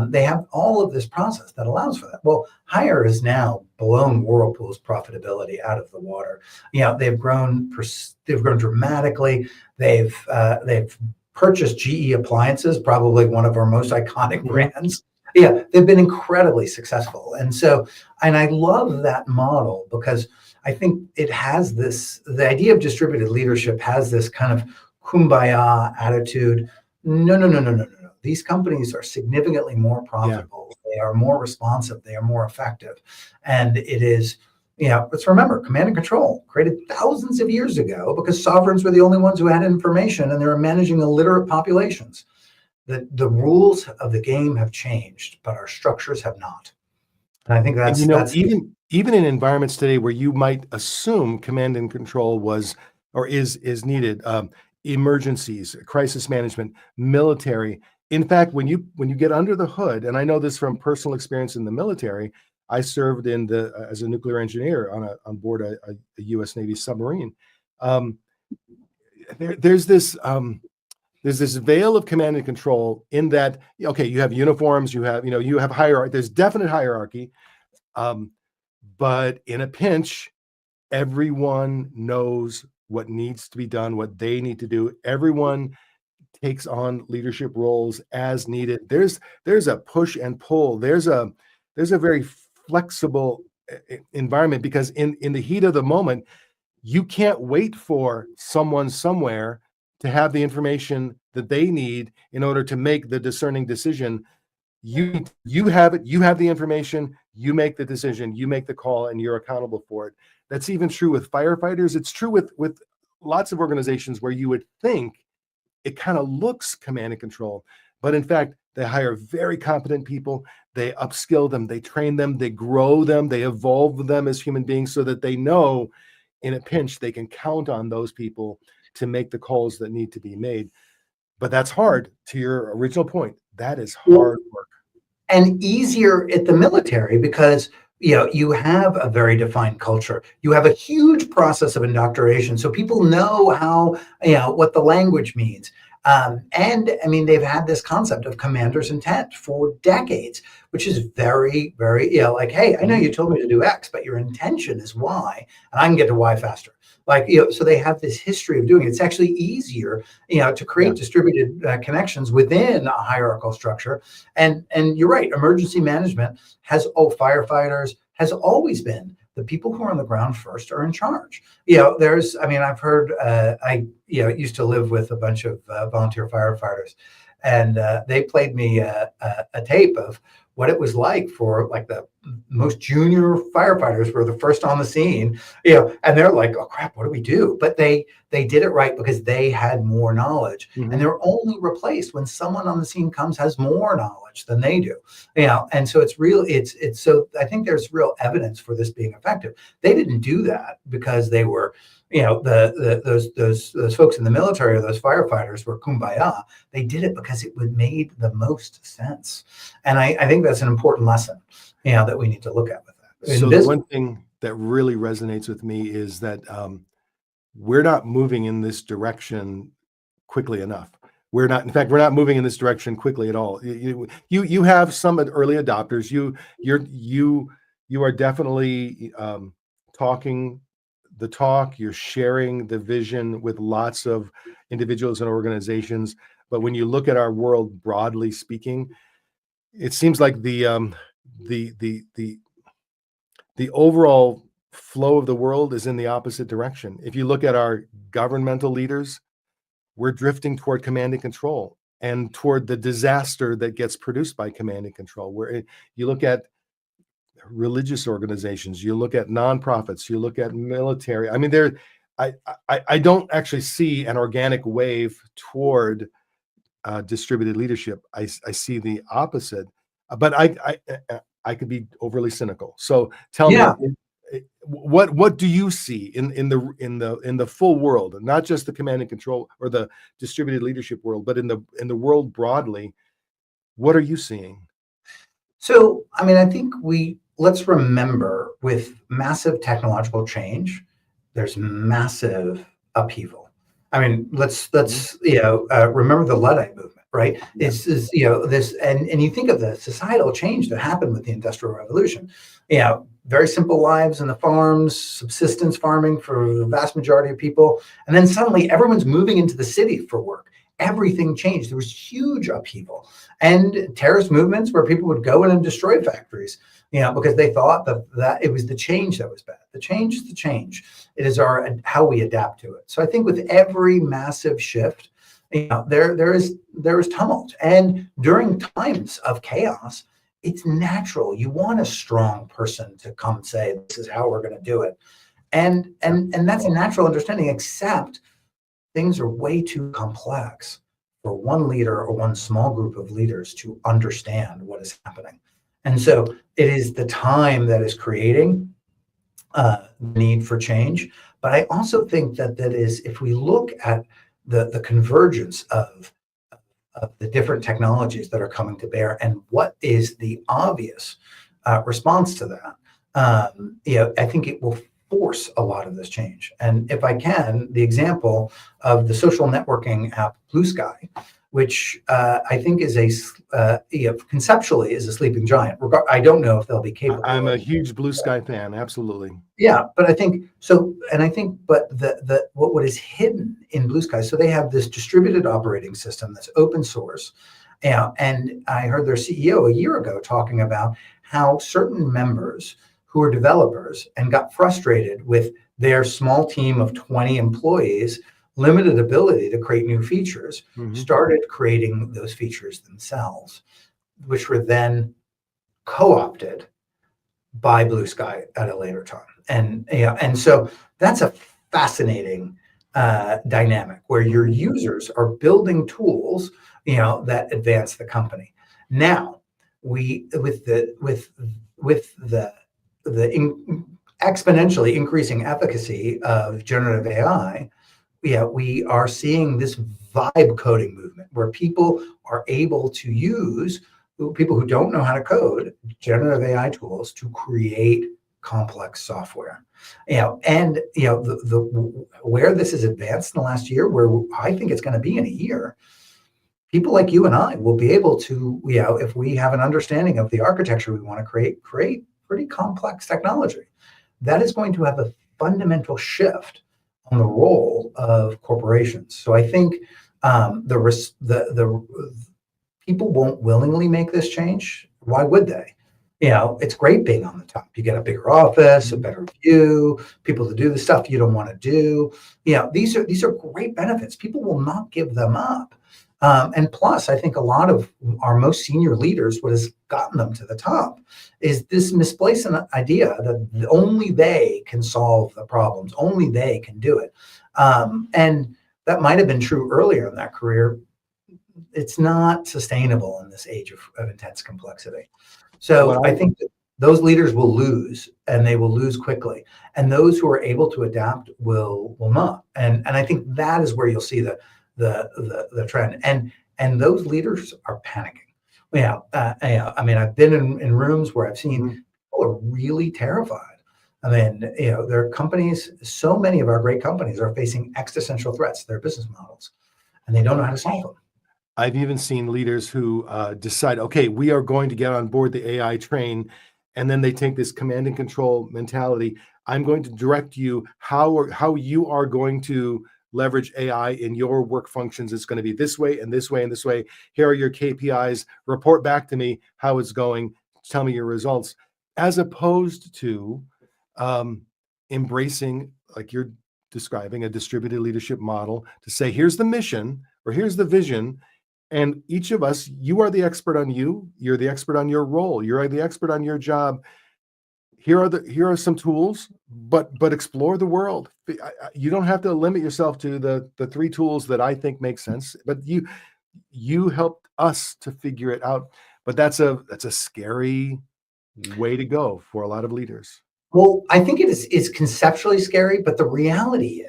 They have all of this process that allows for that. Well, Haier has now blown Whirlpool's profitability out of the water. They've grown dramatically. They've purchased GE appliances, probably one of our most iconic brands. Yeah, they've been incredibly successful. And I love that model because I think it has the idea of distributed leadership has this kind of kumbaya attitude. No. These companies are significantly more profitable. Yeah. They are more responsive. They are more effective. And it is, let's remember, command and control created thousands of years ago because sovereigns were the only ones who had information and they were managing illiterate populations. The rules of the game have changed, but our structures have not. And I think that's even in environments today where you might assume command and control is needed, emergencies, crisis management, military. In fact, when you get under the hood, and I know this from personal experience in the military, I served as a nuclear engineer on board a U.S. Navy submarine. There's this veil of command and control in that, okay, you have uniforms, you have hierarchy, there's definite hierarchy, but in a pinch, everyone knows what needs to be done, what they need to do. Everyone takes on leadership roles as needed. There's a push and pull. There's a very flexible environment because in the heat of the moment, you can't wait for someone somewhere to have the information that they need in order to make the discerning decision. You have it, you have the information, you make the decision, you make the call, and you're accountable for it. That's even true with firefighters. It's true with lots of organizations where you would think it kind of looks command and control, but in fact, they hire very competent people, they upskill them, they train them, they grow them, they evolve them as human beings so that they know in a pinch they can count on those people to make the calls that need to be made. But that's hard. To your original point, that is hard work. And easier at the military because you have a very defined culture. You have a huge process of indoctrination, so people know how what the language means. And I mean, they've had this concept of commander's intent for decades, which is very, very like, hey, I know you told me to do X, but your intention is Y, and I can get to Y faster. Like, so they have this history of doing it. It's actually easier, to create distributed connections within a hierarchical structure. And you're right, emergency management firefighters has always been the people who are on the ground first are in charge. I've heard, I used to live with a bunch of volunteer firefighters, and they played me a tape of what it was like for like the most junior firefighters were the first on the scene, and they're like, oh crap, what do we do? But they did it right because they had more knowledge, and they're only replaced when someone on the scene has more knowledge than they do, and so it's so I think there's real evidence for this being effective. They didn't do that because they were, those folks in the military or those firefighters were kumbaya. They did it because it would made the most sense, and I think that's an important lesson, that we need to look at with that. So the one thing that really resonates with me is that we're not moving in this direction quickly enough. We're not moving in this direction quickly at all. You have some early adopters. You are definitely talking the talk. You're sharing the vision with lots of individuals and organizations. But when you look at our world broadly speaking, it seems like the overall flow of the world is in the opposite direction. If you look at our governmental leaders, we're drifting toward command and control and toward the disaster that gets produced by command and control. Where you look at religious organizations, you look at nonprofits, you look at military. I mean, I don't actually see an organic wave toward distributed leadership. I see the opposite, but I could be overly cynical. So tell me, what do you see in the full world, not just the command and control or the distributed leadership world, but in the world broadly? What are you seeing? So, I mean, I think let's remember, with massive technological change, there's massive upheaval. I mean, let's remember the Luddite movement, right? It's this, and you think of the societal change that happened with the Industrial Revolution. Very simple lives in the farms, subsistence farming for the vast majority of people, and then suddenly everyone's moving into the city for work. Everything changed. There was huge upheaval and terrorist movements where people would go in and destroy factories, because they thought that it was the change that was bad. The change is the change. It is how we adapt to it. So I think with every massive shift, there is tumult, and during times of chaos, it's natural. You want a strong person to come say, "This is how we're going to do it," and that's a natural understanding. Except things are way too complex for one leader or one small group of leaders to understand what is happening. And so it is the time that is creating the need for change. But I also think that is, if we look at the convergence of the different technologies that are coming to bear and what is the obvious response to that, I think it will force a lot of this change. And if I can, the example of the social networking app Blue Sky, which I think is conceptually is a sleeping giant. I don't know if they'll be capable. I'm a huge Blue Sky fan, absolutely. Yeah, but I think so, and I think, but what is hidden in Blue Sky? So they have this distributed operating system that's open source, and I heard their CEO a year ago talking about how certain members who are developers and got frustrated with their small team of 20 employees, limited ability to create new features, started creating those features themselves, which were then co-opted by Blue Sky at a later time. And so that's a fascinating dynamic where your users are building tools, that advance the company. Now, with the exponentially increasing efficacy of generative AI, we are seeing this vibe coding movement where people are able to use, people who don't know how to code, generative AI tools to create complex software. And where this has advanced in the last year, where I think it's going to be in a year, people like you and I will be able to, if we have an understanding of the architecture we want to create pretty complex technology. That is going to have a fundamental shift on the role of corporations. So I think the people won't willingly make this change. Why would they? It's great being on the top. You get a bigger office, a better view, people to do the stuff you don't want to do. These are great benefits. People will not give them up. And plus, I think a lot of our most senior leaders, what has gotten them to the top is this misplaced idea that only they can solve the problems, only they can do it. And that might have been true earlier in that career. It's not sustainable in this age of intense complexity. So I think that those leaders will lose, and they will lose quickly. And those who are able to adapt will not. And I think that is where you'll see the trend. And those leaders are panicking. I mean, I've been in rooms where I've seen people are really terrified. I mean, there are companies, so many of our great companies are facing existential threats to their business models, and they don't know how to solve them. I've even seen leaders who decide, okay, we are going to get on board the AI train, and then they take this command and control mentality. I'm going to direct you how you are going to leverage AI in your work functions. It's going to be this way and this way and this way. Here are your KPIs. Report back to me how it's going. Tell me your results, as opposed to embracing, like you're describing, a distributed leadership model to say, here's the mission or here's the vision. And each of us, you are the expert on you. You're the expert on your role. You're the expert on your job. Here are some tools, but explore the world. You don't have to limit yourself to the 3 tools that I think make sense. But you helped us to figure it out. But that's a scary way to go for a lot of leaders. Well, I think it's conceptually scary, but the reality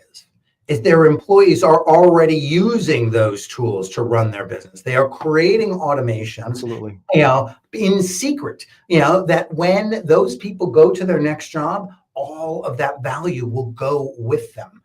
is their employees are already using those tools to run their business. They are creating automations, Absolutely, in secret, that when those people go to their next job, all of that value will go with them.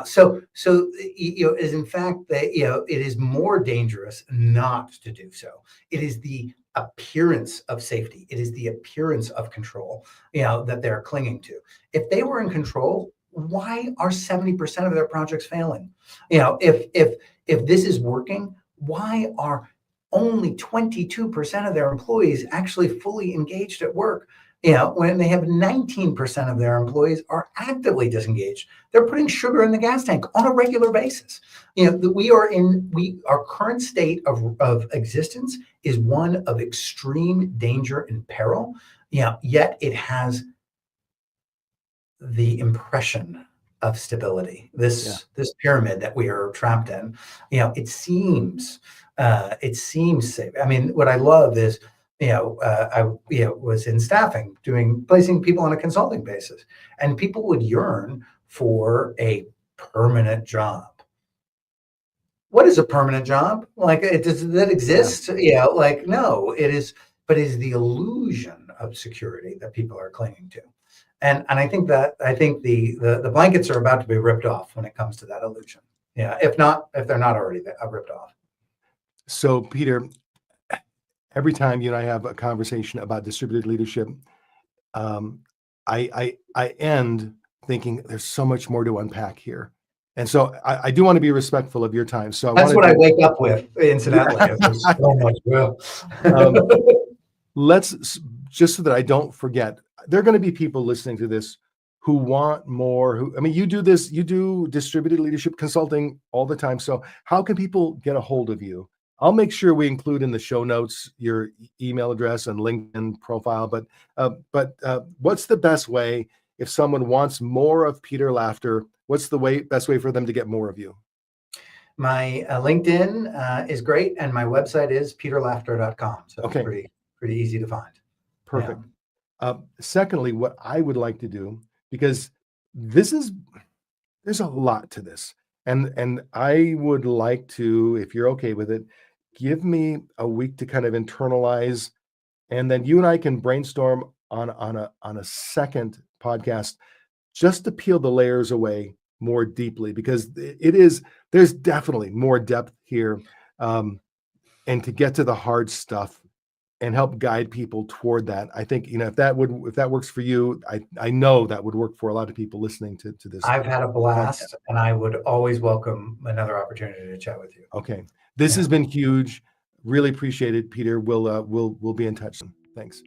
So is in fact that, it is more dangerous not to do so. It is the appearance of safety. It is the appearance of control, that they're clinging to. If they were in control, why are 70% of their projects failing? If this is working, why are only 22% of their employees actually fully engaged at work? When they have 19% of their employees are actively disengaged. They're putting sugar in the gas tank on a regular basis. Our current state of existence is one of extreme danger and peril. Yet it has the impression of stability. This pyramid that we are trapped in, it seems safe. I mean, what I love is, I was in staffing, placing people on a consulting basis, and people would yearn for a permanent job. What is a permanent job? Like, does that exist? Like, no, it is, but it is the illusion of security that people are clinging to. And I think the blankets are about to be ripped off when it comes to that illusion. If they're not already ripped off. So, Peter, every time you and I have a conversation about distributed leadership, I end thinking there's so much more to unpack here. And so I do want to be respectful of your time. So that's what I wake up with, incidentally. So much, let's, just so that I don't forget, there are going to be people listening to this who want more. You do this, you do distributed leadership consulting all the time. So how can people get a hold of you? I'll make sure we include in the show notes your email address and LinkedIn profile. But what's the best way if someone wants more of Peter Laughter? What's the best way for them to get more of you? My LinkedIn is great, and my website is peterlaughter.com. So okay. It's pretty easy to find. Perfect. Secondly, what I would like to do, because there's a lot to this, and I would like to, if you're okay with it, give me a week to kind of internalize, and then you and I can brainstorm on a second podcast just to peel the layers away more deeply, because there's definitely more depth here, and to get to the hard stuff and help guide people toward that. I think, if that works for you, I know that would work for a lot of people listening to this. I've had a blast, and I would always welcome another opportunity to chat with you. Okay. This has been huge. Really appreciate it, Peter. We'll be in touch. Thanks.